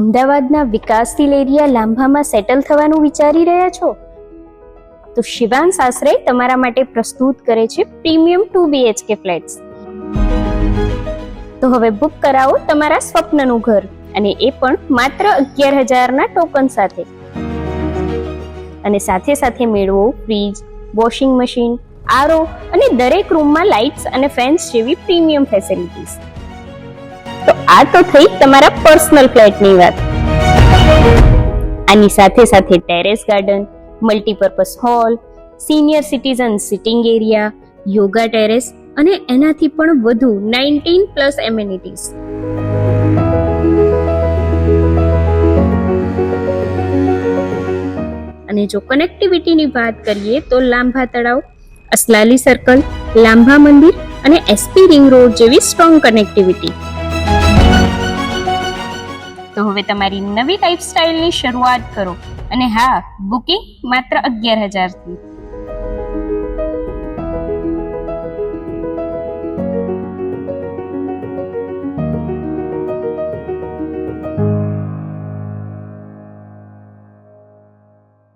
અમદાવાદના વિકાસશીલ area લાંભામાં settle થવાનું વિચારી રહ્યા છો? તો શિવાંશ આશ્રય તમારા માટે પ્રસ્તુત કરે છે પ્રીમિયમ 2 BHK ફ્લેટ્સ. તો હવે બુક કરાવો તમારા સ્વપ્નનું ઘર, અને એ પણ માત્ર 11,000 ના ટોકન સાથે. અને સાથે સાથે મેળવો ફ્રીજ, વોશિંગ મશીન, આરઓ અને દરેક રૂમમાં લાઇટ્સ અને ફેન્સ જેવી પ્રીમિયમ ફેસિલિટીઝ. તો આ તો થઈ તમારા પર્સનલ ફ્લેટની વાત. આની સાથે સાથે terrace garden, multipurpose hall, senior citizen sitting area, yoga terrace અને એનાથી પણ વધુ 19+ એમેનિટીઝ. અને જો કનેક્ટિવિટીની વાત કરીએ તો લાંભા તળાવ, અસલાલી સર્કલ, લાંભા મંદિર અને એસપી રિંગ રોડ જેવી સ્ટ્રોંગ કનેક્ટિવિટી. તો હવે તમારી નવી લાઈફસ્ટાઈલની શરૂઆત કરો. અને હા, બુકિંગ માત્ર 11,000 થી.